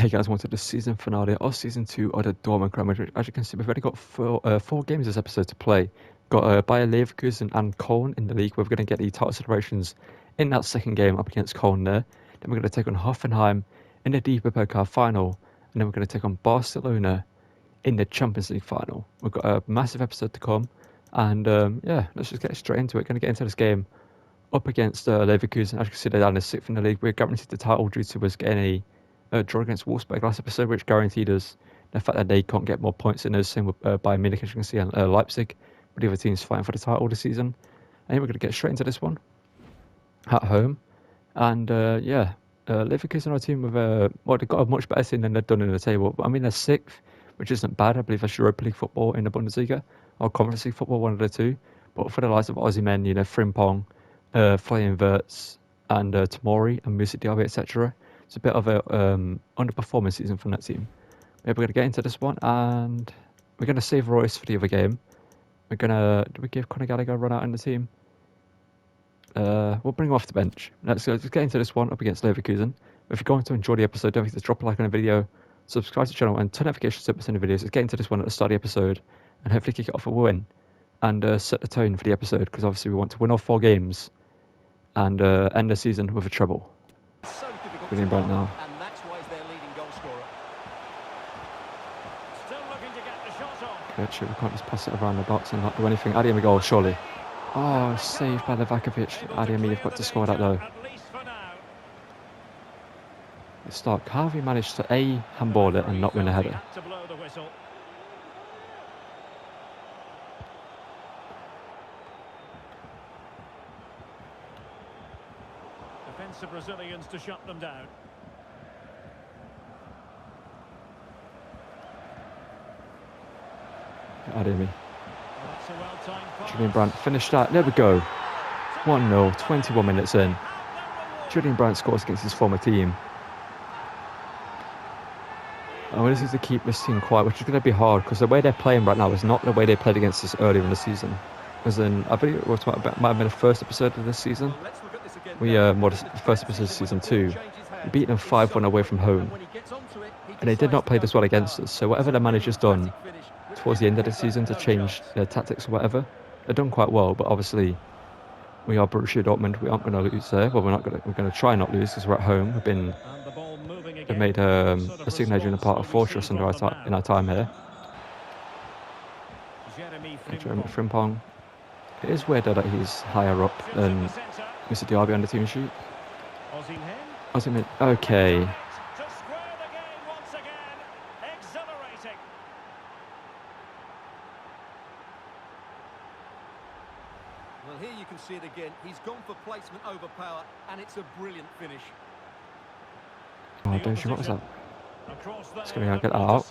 Hey guys, welcome to the season finale of season 2 of the Dortmund Grand Prix. As you can see, we've already got four games this episode to play. Got Bayer Leverkusen and Köln in the league. We're going to get the title celebrations in that second game up against Köln there. Then we're going to take on Hoffenheim in the DFB Pokal final. And then we're going to take on Barcelona in the Champions League final. We've got a massive episode to come. And yeah, let's just get straight into it. Going to get into this game up against Leverkusen. As you can see, they're down to 6th in the league. We're guaranteed the title due to us getting a draw against Wolfsburg last episode, which guaranteed us the fact that they can't get more points than us. Same with Bayern Munich, as you can see, and Leipzig. But the other teams fighting for the title this season. And we're going to get straight into this one at home. And yeah, Leverkusen are a team with well, they've got a much better team than they've done in the table. But I mean, they're 6th, which isn't bad. I believe that's Europa League football in the Bundesliga, or Conference League football, one of the two. But for the likes of Aussie men, you know, Frimpong, Florian Wirtz, and Tomori and Musa Diaby, etc. It's a bit of a underperformance season from that team. Maybe we're going to get into this one, and we're going to save Royce for the other game. We're going to... Do we give Conor Gallagher a run out in the team? We'll bring him off the bench. Let's get into this one up against Leverkusen. If you're going to enjoy the episode, don't forget to drop a like on the video, subscribe to the channel, and turn notifications to send the videos. Let's get into this one at the start of the episode, and hopefully kick it off a win, and set the tone for the episode, because obviously we want to win all 4 games, and end the season with a treble. Right now. And that's why he's their leading goal scorer. Still looking to get the shot off. Okay, actually, we can't just pass it around the box and not do anything. Adeyemi goal, surely. Oh, saved by Levakovic. Adeyemi, you've got to score that though. Stark, how have you managed to A, handball it and not win a header? Defensive Brazilians to shut them down. Adeyemi. Julian Brandt finished that. There we go. 1-0, 21 minutes in. Julian Brandt scores against his former team. And we just need to keep this team quiet, which is going to be hard because the way they're playing right now is not the way they played against us earlier in the season. As in, I believe it might have been the first episode of this season. The first episode of season 2. We beat them 5-1 away from home. And they did not play this well against us. So whatever the manager's done towards the end of the season to change their tactics or whatever, they've done quite well. But obviously, we are Borussia Dortmund. We aren't going to lose there. Well, we're going to try not lose because we're at home. We've made a signature in the part of Fortress in our time here. Jeremy Frimpong. It is weird that he's higher up than Mr. Diaby on the team sheet. Osimhen. Okay. Well, here you can see it again. He's gone for placement over power, and it's a brilliant finish. Oh, Deji, what was that? Just going to get that out.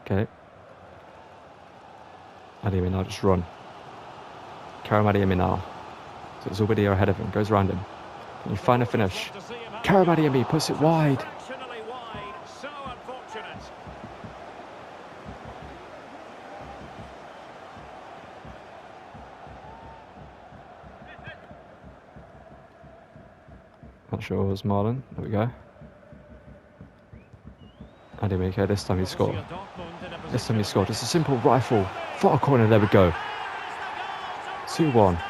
Okay. Adeyemi now, just run. Karim Adeyemi now. So there's a video ahead of him, goes around him. Can you find a finish? Karim Adeyemi puts it wide. Not sure it was Marlon. There we go. Adeyemi, okay, this time he scored. This time he scored. It's a simple rifle. Far corner, there we go. 2-1.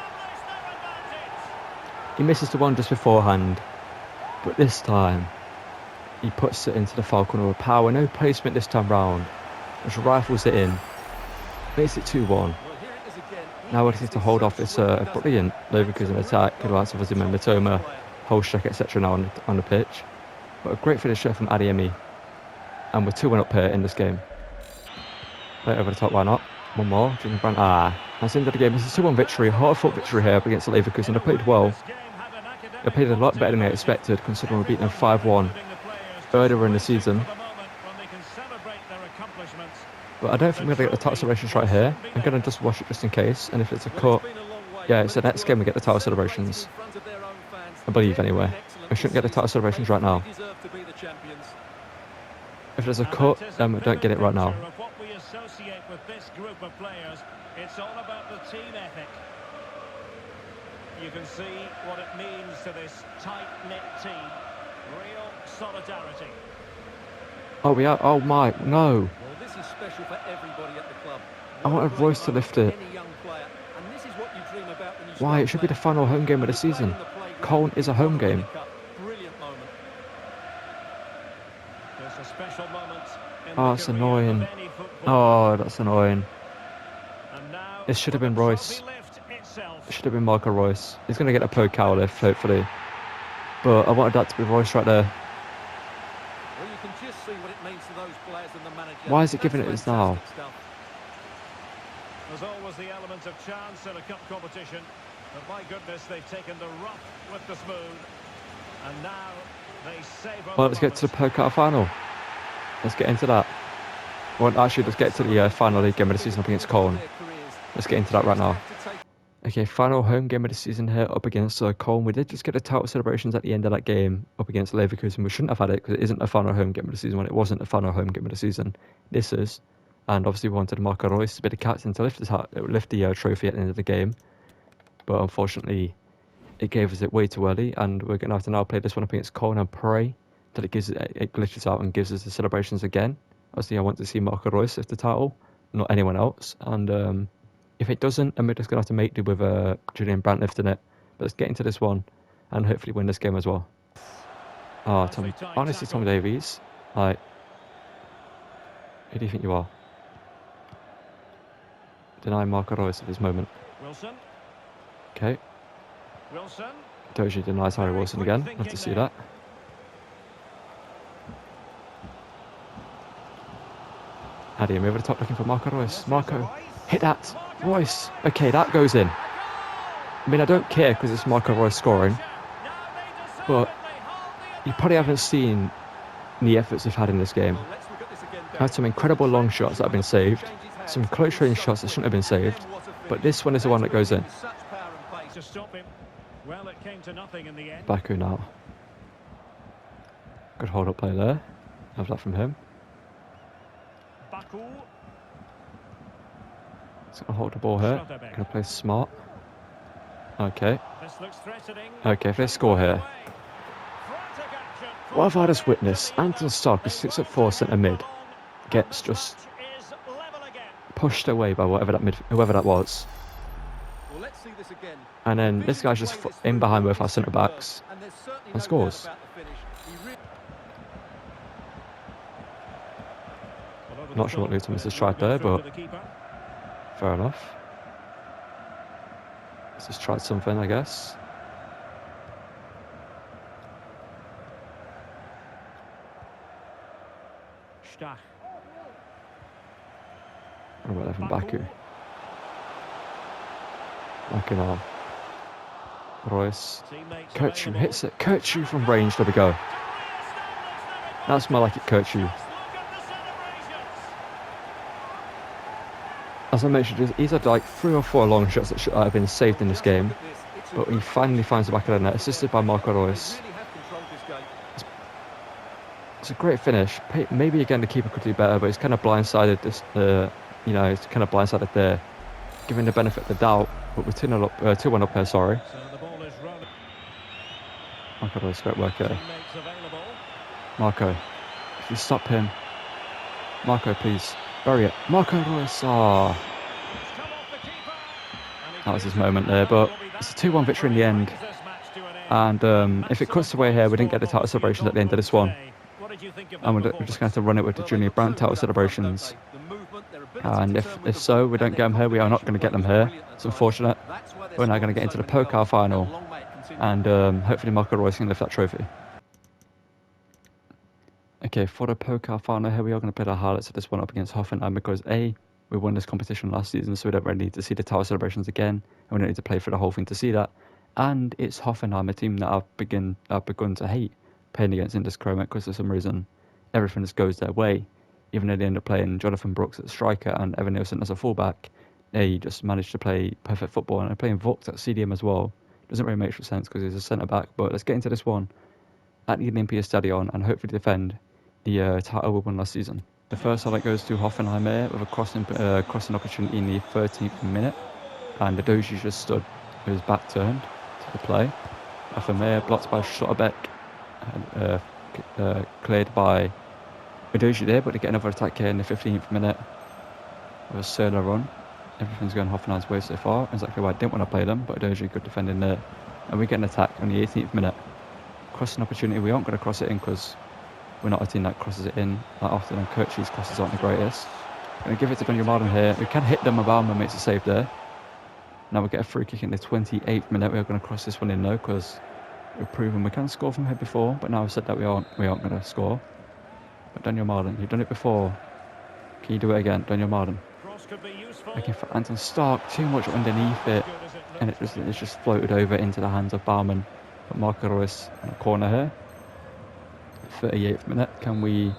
He misses the one just beforehand. But this time, he puts it into the far corner with power. No placement this time round. Just rifles it in. Makes it 2-1. Now we just need to hold off this brilliant Leverkusen attack. Good likes of Osimhen, Mitoma, Holschek, etc. now on the pitch. But a great finish from Adeyemi. And we're 2-1 up here in this game. Play it over the top, why not? One more. Julian Brandt. That's the end of the game. It's a 2-1 victory. Hard-fought victory here up against Leverkusen. They played well. They played a lot better than I expected, considering we beat them 5-1 earlier in the season. But I don't think we're going to get the title celebrations right here. I'm going to just watch it just in case. And if it's a cut, yeah, it's the next game we get the title celebrations. I believe, anyway. We shouldn't get the title celebrations right now. If there's a cut, then we don't get it right now. What we associate with this group of players, it's all about the team ethic. You can see what it means to this tight-knit team. Real solidarity. Oh, we are. Oh my, no. Well, this is special for everybody at the club. I wanted Royce to lift it. Any young player, and this is what you dream about when you Why? start It should be the playing. final home game of the He played season. in the playground, Colne is a he home won the game. Cup. Brilliant moment. There's a special moment in Oh, the that's career annoying. of any footballer. Oh, that's annoying. And now It should have for been the Royce. trophy lift itself. It should have been Michael Royce. He's going to get a Pokal lift, hopefully. But I wanted that to be Royce right there. Well, you can just see what it means to those players and the manager. Why is it That's giving it this now? fantastic stuff. There's always the element of chance in a cup competition. But my goodness, they've taken the rough with the smooth. And now they savour Well, the let's get to the moment. Pokal final. Let's get into that. Well, actually, let's get to the final league game of the season up against Colne. Let's get into that right now. Okay, final home game of the season here up against Colne. We did just get the title celebrations at the end of that game up against Leverkusen. We shouldn't have had it because it isn't the final home game of the season when it wasn't the final home game of the season. This is. And obviously we wanted Marco Reus to be the captain to lift the trophy at the end of the game. But unfortunately, it gave us it way too early. And we're going to have to now play this one up against Colne and pray that it glitches out and gives us the celebrations again. Obviously, I want to see Marco Reus lift the title, not anyone else. And if it doesn't, then we're just going to have to make do with Julian Brandt lifting it. But let's get into this one and hopefully win this game as well. Oh, honestly, Tom Davies. Like, who do you think you are? Deny Marco Reus at this moment. Wilson. Okay. Wilson. Doji denies Harry Wilson again. Love to see that. Addy, over the top looking for Marco Reus. Marco, hit that. Reus. Okay, that goes in. I mean, I don't care because it's Marco Reus scoring. But you probably haven't seen the efforts we've had in this game. We've had some incredible long shots that have been saved. Some close range shots that shouldn't have been saved. But this one is the one that goes in. To stop him. Well, it came to nothing in the end. Baku now. Good hold up play there. Have that from him. Baku. He's going to hold the ball here. Going to play smart. Okay. This looks threatening. Okay, if they score here. What have I just witnessed? Anton Stark, who sits at 4 centre mid, gets just pushed away by whoever that was. Well, let's see this again. And then this guy's just in behind both our centre backs and scores. Not sure what Luton has tried there, but fair enough. He's just tried something, I guess. Stach. What about that from Baku? Baku now. Reus. Kirchu hits it. Kirchu from range. There we go. That's more like it, Kirchu. As I mentioned, he's had like 3 or 4 long shots that should have been saved in this game. But he finally finds the back of the net, assisted by Marco Reus. It's a great finish. Maybe again the keeper could do better, but he's kind of blindsided this. He's kind of blindsided there, giving the benefit of the doubt. But we're 2-1 up here. Sorry. Marco Reus, great work here. Marco, if you stop him, Marco, please bury it. Marco Reus. Ah, that was his moment there. But it's a 2-1 victory in the end. And if it cuts away here, we didn't get the title celebrations at the end of this one. And we're just going to have to run it with the Junior Brandt title celebrations. And if so, we don't get them here. We are not going to get them here. It's unfortunate. We're now going to get into the Pokal final. And hopefully Marco Reus can lift that trophy. Okay, for the Pokal final here, we are going to play the highlights of this one up against Hoffenheim because A, we won this competition last season, so we don't really need to see the title celebrations again. And we don't need to play for the whole thing to see that. And it's Hoffenheim, a team that I've begun to hate playing against in this Chroma because for some reason everything just goes their way. Even though they end up playing Jonathan Brooks at striker and Evan Nielsen as a fullback, they just managed to play perfect football. And they're playing Vogt at CDM as well. Doesn't really make sense because he's a centre back. But let's get into this one at the Olympia Stadion and hopefully defend the title we won last season. The first highlight goes to Hoffenheim here with a crossing opportunity in the 13th minute, and the Doji just stood with his back turned to the play. Vermeer blocked by Schlotterbeck, cleared by Udoji there, but they get another attack here in the 15th minute with a solo run. Everything's going Hoffenheim's way so far. Exactly why I didn't want to play them, but Udoji good defending there. And we get an attack on the 18th minute. Crossing opportunity, we aren't going to cross it in because we're not a team that crosses it in that often, and Kirchi's crosses aren't the greatest. Going to give it to Daniel here. We can hit them, Baumann makes a save there. Now we get a free kick in the 28th minute. We are going to cross this one in though, because we've proven we can score from here before, but now I've said that we aren't going to score. But Daniel Martin, you've done it before. Can you do it again? Daniel Martin. Looking for Anton Stark, too much underneath it. And it's just floated over into the hands of Baumann. But Marco Reus on a corner here. 38th minute. Can we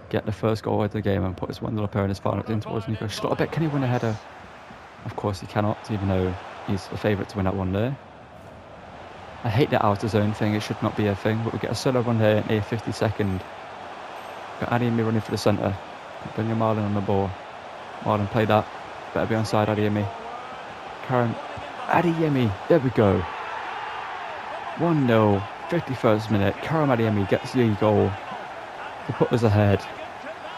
get the first goal of the game and put his 1-0 pair in his final in towards Nico Schlotterbeck? Can he win a header? Of course he cannot, even though he's the favourite to win that one there. I hate the outer zone thing, it should not be a thing, but we get a solo run here in the 52nd. Got Adeyemi running for the centre. Daniel Marlin on the ball. Marlin play that. Better be onside Adeyemi. Karen Adeyemi, there we go. 1-0, 51st minute. Karim Adeyemi gets the goal to put us ahead.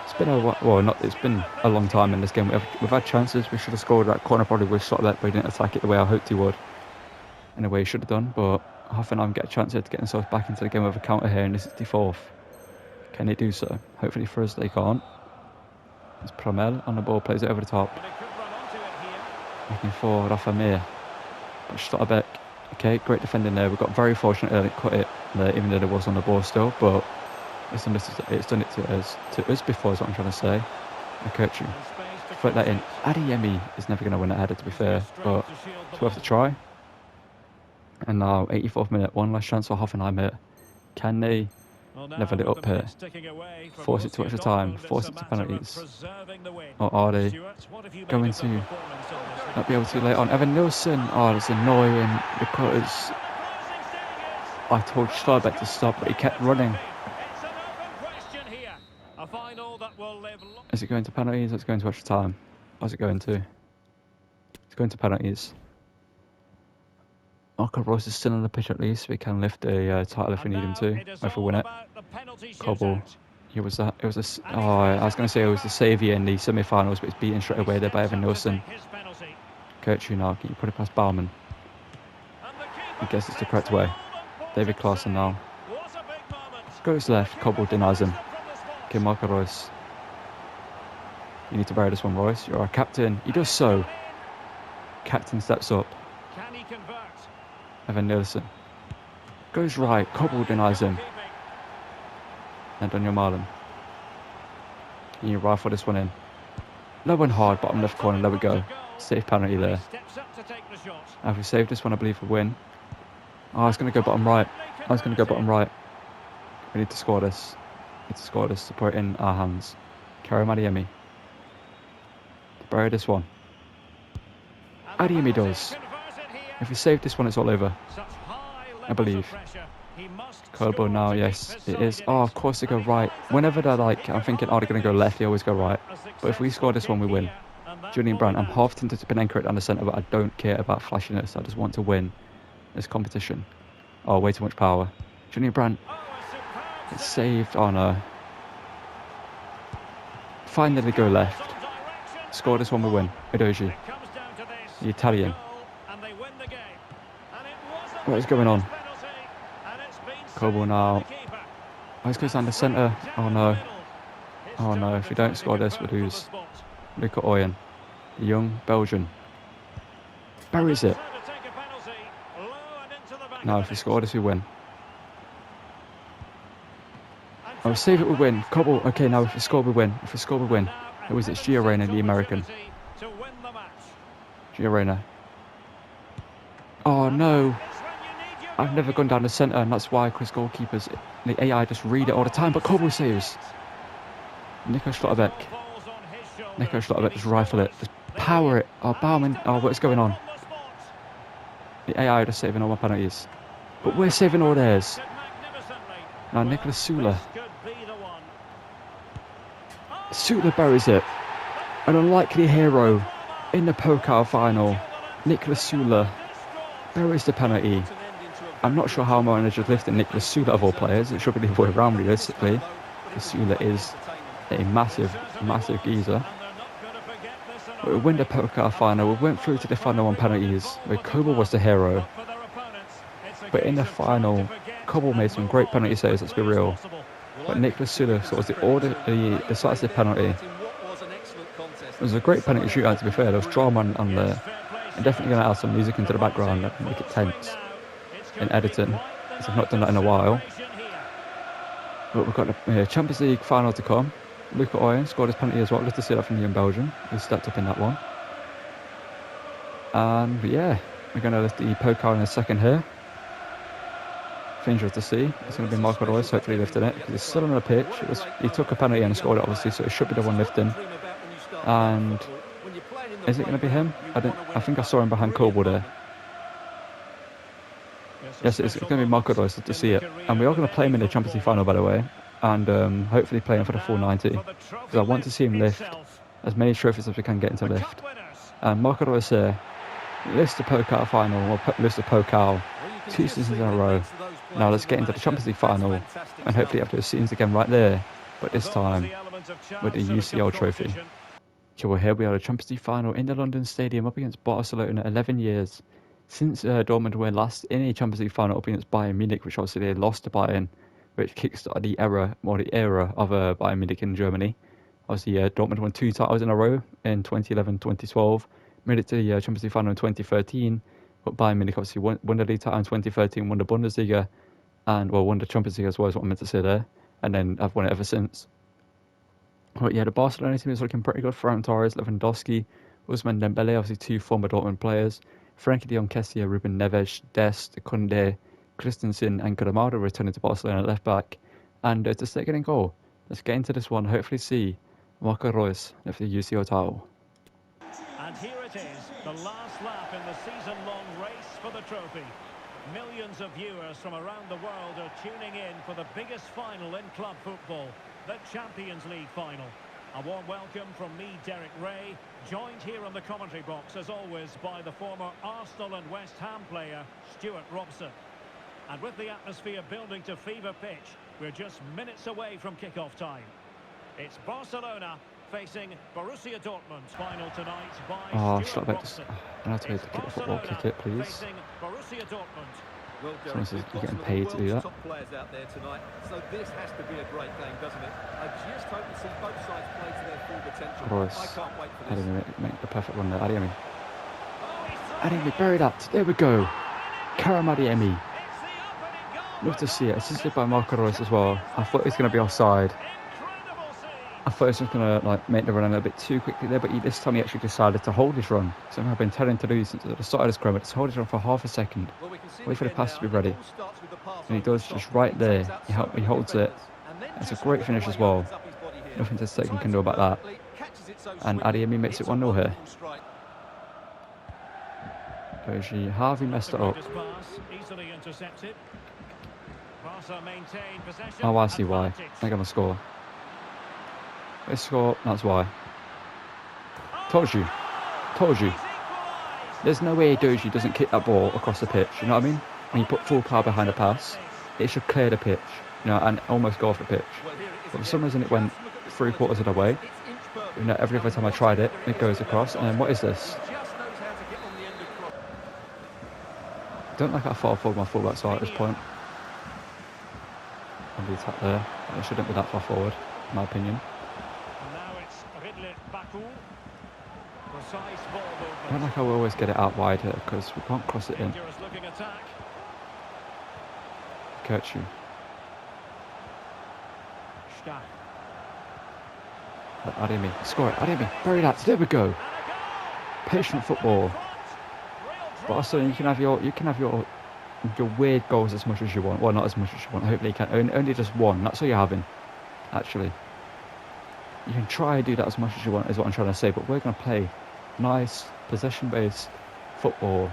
It's been it's been a long time in this game. We've had chances. We should have scored that corner probably with Schlotterbeck, but he didn't attack it the way I hoped he would. In a way he should have done, but Hoffenheim get a chance to get themselves back into the game with a counter here in the 64th. Can they do so? Hopefully for us they can't. It's Promel on the ball, plays it over the top. Looking for Rafa Mir. But Schlotterbeck, okay, great defending there. We got very fortunate that it cut it there, even though it was on the ball still, but it's done it to us before is what I'm trying to say. Okerchi, put that in. Adeyemi is never going to win that header to be fair, but it's worth a try. And now 84th minute, one last chance for Hoffenheim here. Can they level it up here? Force it to extra time, force it to penalties. Or are they going to not be able to lay on? Evan Nilsson, oh that's annoying because I told Schlotterbeck to stop but he kept running. Is it going to penalties or is it going to extra time? What's it going to? It's going to penalties. Marco Reus is still on the pitch at least. We can lift the title if we need him to, if we win it. Cobble. I was going to say it was the saviour in the semi-finals, but it's beaten straight away there by Evan Nilsson. Kirchu now, can you put it past Baumann? I guess it's the correct way. David Klaassen now. Goes left, Cobble denies him. Okay, Marco Reus. You need to bury this one, Reus. You're our captain. He does so. Captain steps up. Evan Nilsson. Goes right, Cobble denies him. And Daniel Marlin. Can you rifle this one in? Low and hard, bottom left corner, there we go. Safe penalty there. Now if we save this one, I believe we win. Oh, it's going to go bottom right. We need to score this. To put it in our hands. Karim Adeyemi. Bury this one. Adeyemi does. If we save this one, it's all over. I believe. Kobo now, yes, it is. Oh, of course they go right. Whenever they're like, I'm thinking, oh, they're going to go left, they always go right. But if we score this one, we win. Julian Brandt, I'm half tempted to Penenko it down the centre, but I don't care about flashiness. I just want to win this competition. Oh, way too much power. Julian Brandt. It's saved. Oh, no. Finally go left. Score this one, we win. Udoji. The Italian. What is going on? Kobo now. Oh, this goes down the centre. Oh no. Oh no, if we don't score this, we lose. Luca Oyen. The young Belgian. Buries it. Now if we score this, we win. Oh, save it, we win. Kobo. Okay, now if we score, we win. Who is it? It's Gio Reyna, the American. Gio Reyna. Oh no. I've never gone down the centre, and that's why Chris goalkeepers, the AI just read it all the time, but Kobo saves. Nico Schlotterbeck just rifle it, just power it. Oh, Baumann, oh, what is going on? The AI are just saving all my penalties, but we're saving all theirs. Now Nicolas Sula buries it. An unlikely hero in the Pokal final. Nicolas Sula buries the penalty. I'm not sure how my manager's lifting Nicolas Sula of all players. It should be the other way around realistically. Sula is a massive geezer. We win the Pokal final. We went through to the final on penalties, where Kobo was the hero. But in the final, Kobo made some great penalty saves, let's be real. But Nicolas Sula was the decisive penalty. It was a great penalty shootout, to be fair. There was drama on there. I'm definitely going to add some music into the background and make it tense in editing, because I've not done that in a while. But we've got the Champions League final to come. Luca Oyen scored his penalty as well. Good to see that from the young Belgian. He stepped up in that one. And yeah, we're going to lift the Pokal in a second here. Interesting to see. It's going to be Marco Reus hopefully lifting it, because he's still on the pitch. He took a penalty and scored it, obviously, so it should be the one lifting. And is it going to be him? I think I saw him behind Kobo there. Yes, it's going to be Marco Reus to see it. And we are going to play him in the Champions League final, by the way. And hopefully play him for the full 90. Because I want to see him lift as many trophies as we can get into lift. And Marco Reus here lifts the Pokal final, or lifts the Pokal 2 seasons in a row. Now let's get into the Champions League final. And hopefully have those scenes again right there. But this time with the UCL trophy. Okay, well here we are, the Champions League final in the London Stadium up against Barcelona. 11 years since Dortmund were last in a Champions League final up against Bayern Munich, which obviously they lost to Bayern, which kickstarted the era of Bayern Munich in Germany. Obviously, Dortmund won 2 titles in a row in 2011, 2012, made it to the Champions League final in 2013, but Bayern Munich obviously won the league title in 2013, won the Bundesliga, and won the Champions League as well, is what I meant to say there, and then I've won it ever since. But yeah, the Barcelona team is looking pretty good. Ferran Torres, Lewandowski, Ousmane Dembele, obviously 2 former Dortmund players, Frenkie de Jong, Kessie, Ruben Neves, Dest, Koundé, Christensen and Gramado returning to Barcelona left back. And to stay getting goal. Let's get into this one. Hopefully see Marco Reus lift the UCL title. And here it is, the last lap in the season-long race for the trophy. Millions of viewers from around the world are tuning in for the biggest final in club football, the Champions League final. A warm welcome from me, Derek Ray, joined here on the commentary box, as always, by the former Arsenal and West Ham player, Stuart Robson. And with the atmosphere building to fever pitch, we're just minutes away from kick-off time. It's Barcelona facing Borussia Dortmund. Final tonight by Stuart Robson. I have to go to kick the football, kick it, please. Borussia Dortmund. Well, someone's getting paid to do that. Top players out there tonight, so this has to be a great game, doesn't it? I just hope to see both sides play to their full potential. Of course. I can't wait for this. Adeyemi make the perfect run there. Adeyemi buried that. There we go. Karim Adeyemi. Love to see it. Assisted by Marco Reus as well. I thought he was going to be offside. I thought he was just going to make the run a little bit too quickly there, but this time he actually decided to hold his run. Something I've been telling him to do since the start of this scrum, just hold his run for half a second. Wait for the pass to be ready. And he does just right there. He holds it. It's a great finish as well. Nothing to say can do about that. And Adeyemi makes it 1-0 here. Doji, Harvey messed it up. Oh, I see why. They're going to score. They score, that's why. Told you. There's no way Doji doesn't kick that ball across the pitch, you know what I mean? When you put full power behind a pass, it should clear the pitch, and almost go off the pitch. But for some reason it went 3/4 of the way. Every other time I tried it, it goes across, and what is this? I don't like how far forward my fullbacks are at this point. On the attack there, it shouldn't be that far forward, in my opinion. I don't like how we always get it out wide here, because we can't cross it in. Kirchu. Adeyemi, score it, Adeyemi, bury that, there we go. Patient football. But also you can have your weird goals as much as you want. Well, not as much as you want. Hopefully you can. Only just one. That's all you're having. Actually, you can try and do that as much as you want. Is what I'm trying to say. But we're going to play nice possession-based football.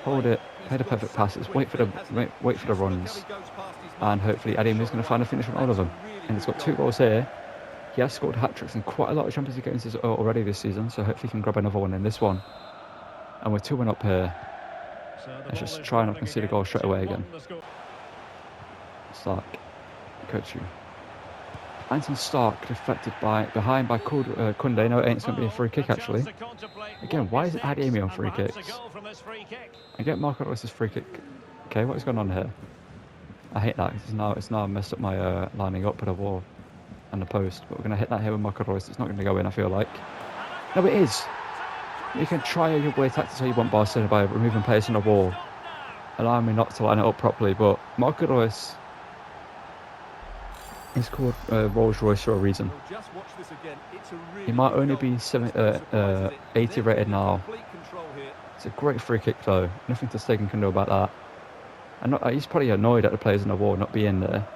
Hold it. Play the perfect passes. Wait for the runs. And hopefully Adeyemi is going to find a finish on all of them. And he's got 2 goals here. He has scored hat-tricks in quite a lot of Champions League games already this season. So hopefully he can grab another one in this one. And we're 2-1 up here. Let's just try and not concede a goal straight away again. Stark. Kochu. Anton Stark deflected behind by Kunde. No, it's going to be a free kick actually. Again, why is it Adeyemi on free kicks? I get Marco Reus's free kick. Okay, what is going on here? I hate that. It's now messed up my lining up with the wall and the post. But we're going to hit that here with Marco Reus. It's not going to go in, I feel like. No, it is. You can try your way tactics how you want Barcelona by removing players from the wall, allowing me not to line it up properly. But Marco Reus is called Rolls Royce for a reason. He might only be 80 rated now. It's a great free kick though. Nothing to Stegen can do about that. And he's probably annoyed at the players in the wall not being there.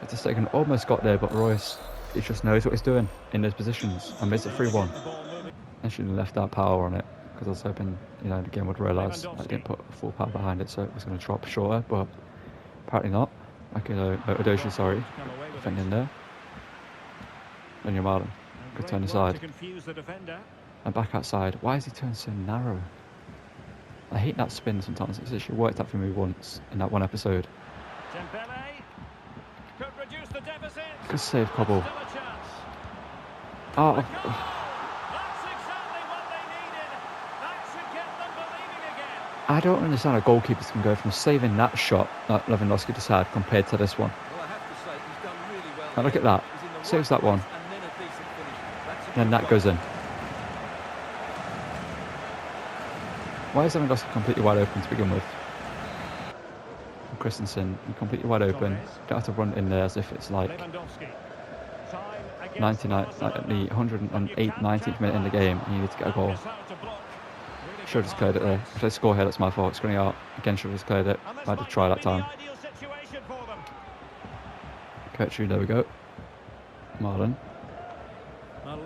Ter Stegen almost got there, but Royce, he just knows what he's doing in those positions and makes it 3-1. I shouldn't have left that power on it because I was hoping, the game would realise I didn't put full power behind it, so it was going to drop shorter, but apparently not. Odoshi, sorry, defending there. Then you're Marlon. Good turn aside. And back outside. Why is he turned so narrow? I hate that spin sometimes. It's actually worked out for me once in that one episode. Good save, Cobble. Oh. I don't understand how goalkeepers can go from saving that shot that Lewandowski just had compared to this one. Now look at that. Saves that one. Then that goes in. Why is Lewandowski completely wide open to begin with? And Christensen, completely wide open. Don't have to run in there as if it's like 99, like the 108th, 90th minute in the game and you need to get a goal. Should have just cleared it there. If they score here, that's my fault. It's going out. Again, should have just cleared it. I had to try that time. Kochu, there we go. Marlon.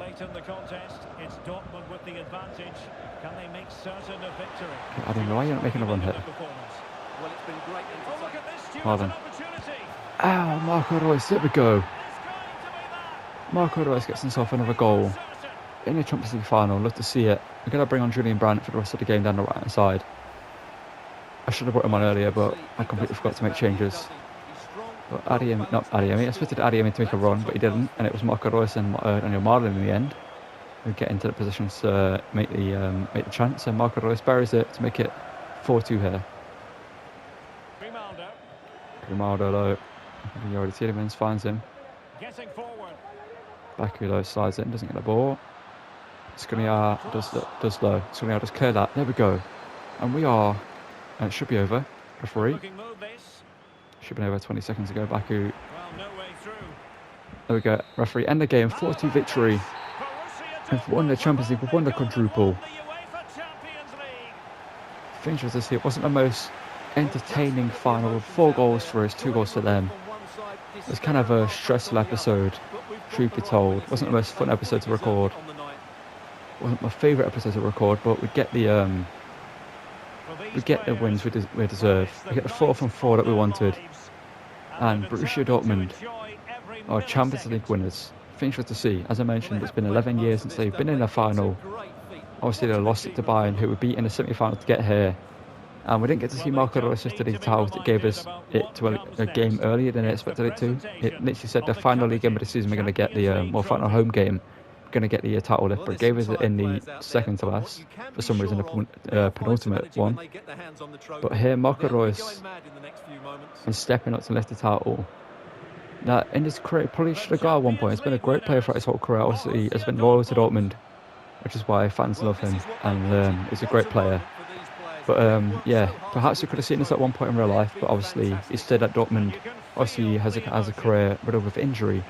Late in the contest, it's Dortmund with the advantage. Can they make certain of victory? I don't know why you're not making a run here. Well, it's been great. Oh, look at this, Stuart, Marlon. opportunity. Ow, Marco Reus, there we go. Marco Reus gets himself another goal in the Champions League final. Love to see it. We're going to bring on Julian Brandt for the rest of the game down the right hand side. I should have brought him on earlier, but I completely forgot to make changes. But I expected Adeyemi to make a run, but he didn't, and it was Marco Reus and Marlon in the end who get into the positions to make the chance, and Marco Reus buries it to make it 4-2 here. Grimaldo low. You already see him, finds him. Bakulo slides in, doesn't get the ball. Skriniar does low. Skriniar does clear that. There we go. And we are, and it should be over. Referee. Should have been over 20 seconds ago. Baku. There we go. Referee end the game. 4-2 victory. We've won the Champions League. We've won the quadruple. Interesting to see. It wasn't the most entertaining final with 4 goals for us, 2 goals for them. It was kind of a stressful episode, truth be told. It wasn't the most fun episode to record. It wasn't my favourite episode to record, but we get the wins we deserve. We get the 4 from 4 that we wanted. And Borussia Dortmund are Champions League winners. Interesting to see. As I mentioned, it's been 11 years since they've been in a final. Obviously, they lost it to Bayern, who were beat in the semi-final to get here. And we didn't get to see Marco Reus yesterday towels that gave us it to a game earlier than I expected it to. It literally said the final league game of the season we're going to get the final home game. We're going to get the title lift, but it gave us it in the second to last. For some reason, the penultimate one. But here, Marco Reus is stepping up to lift the title. Now, in his career, probably should have got at one point. He's been a great player throughout his whole career. Obviously, he's been loyal to Dortmund, which is why fans love him, and he's a great player. But yeah, perhaps we could have seen this at one point in real life, but obviously he stayed at Dortmund. Obviously he has a career riddled with injury,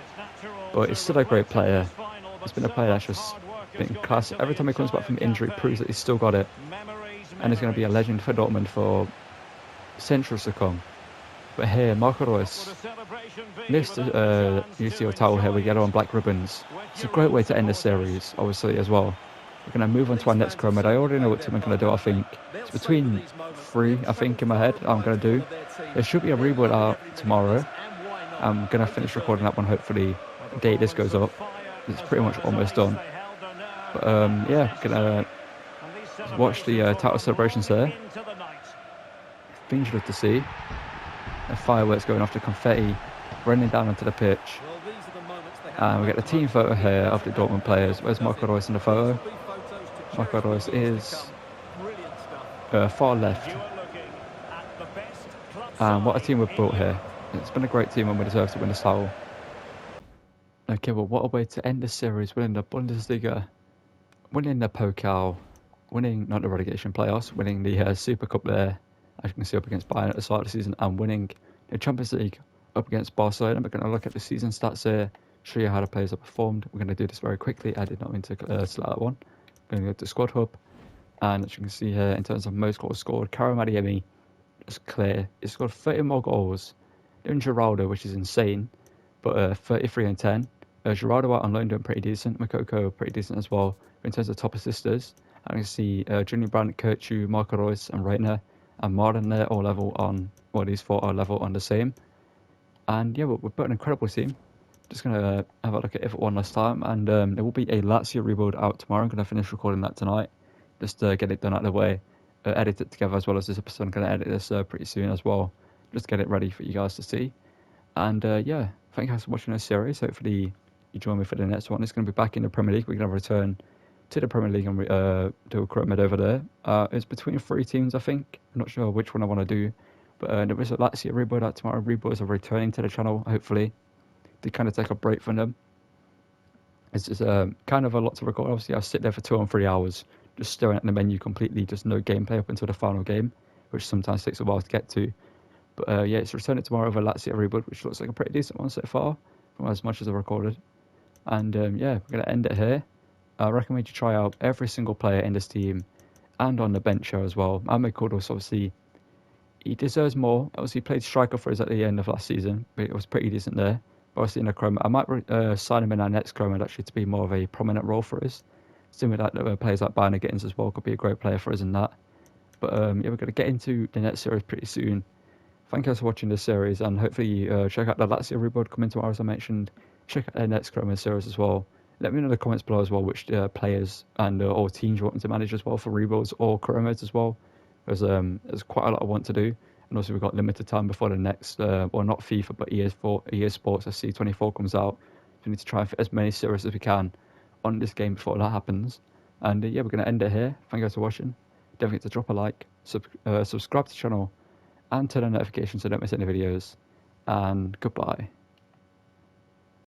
but he's still a great player. He's been a player that's just been class. Every time he comes back from injury, it proves that he's still got it, and he's going to be a legend for Dortmund for centuries to come. But here, Marco Reus lifts the UCL title here with yellow and black ribbons. It's a great way to end the series, obviously, as well. We're going to move on to our next chromed. I already know what team I'm going to do, I think. It's between 3, I think, in my head, I'm going to do. There should be a reward out tomorrow. I'm going to finish recording that one, hopefully, the day this goes up. It's pretty much almost done. But, yeah, going to watch the title celebrations there. things you love to see. The fireworks going off, the confetti running down onto the pitch. Well, these are the moments they have And we get the to team most photo of here of the Dortmund players. Where's Marco Reus in the photo? These will be photos to Marco cherish Reus for years is to come. Brilliant stuff. far left. You are looking at the best club And what a team we've side built in here. Europe. It's been a great team and we deserve to win this title. Okay, well, what a way to end the series, winning the Bundesliga, winning the Pokal, winning, not the relegation playoffs, winning the Super Cup there, as you can see, up against Bayern at the start of the season, and winning the Champions League up against Barcelona. We're going to look at the season stats here, show you how the players have performed. We're going to do this very quickly. I did not mean to select that one. We're going to go to Squad Hub, and as you can see here, in terms of most goals scored, Karim Adeyemi is clear. He scored 30 more goals than Geraldo, which is insane, but 33 and 10. Geraldo out on loan doing pretty decent. Makoko pretty decent as well. But in terms of top assisters, I can see Junior Brandt, Kirchu, Marco Reus, and Reitner and Martin there all level on, well, these four are level on the same. And yeah, we've built an incredible team. Just going to have a look at it for one last time. And there will be a Lazio rebuild out tomorrow. I'm going to finish recording that tonight. Just to get it done out of the way. Edit it together as well as this episode. I'm going to edit this pretty soon as well. Just get it ready for you guys to see. And yeah, thank you guys for watching this series. Hopefully you join me for the next one. It's going to be back in the Premier League. We're going to return to the Premier League and do a recruitment over there. It's between 3 teams, I think. I'm not sure which one I want to do. But there is a Lazio rebuild out tomorrow. Rebuilds are returning to the channel, hopefully. To kind of take a break from them. It's just kind of a lot to record. Obviously, I sit there for 2 or 3 hours just staring at the menu completely, just no gameplay up until the final game, which sometimes takes a while to get to. But yeah, it's returning tomorrow over Lazio rebuild, which looks like a pretty decent one so far, from as much as I recorded. And yeah, we're going to end it here. I recommend you try out every single player in this team and on the bench here as well. Ahmed Kudus, obviously, he deserves more. Obviously, he played striker for us at the end of last season, but it was pretty decent there. But obviously, in the Chrome, I might sign him in our next Chrome actually to be more of a prominent role for us. Similar to that, players like Barney Gittins as well could be a great player for us in that. But yeah, we're going to get into the next series pretty soon. Thank you guys for watching this series, and hopefully check out the Lazio rebuild coming tomorrow, as I mentioned. Check out their next Chrome series as well. Let me know in the comments below as well which players and or teams you want me to manage as well for rebuilds or Chromodes as well. There's quite a lot I want to do. And also we've got limited time before the next, well, not FIFA, but EA Sports SC24 comes out. So we need to try and fit as many series as we can on this game before that happens. And yeah, we're going to end it here. Thank you guys for watching. Don't forget to drop a like, subscribe to the channel, and turn on notifications so you don't miss any videos. And goodbye.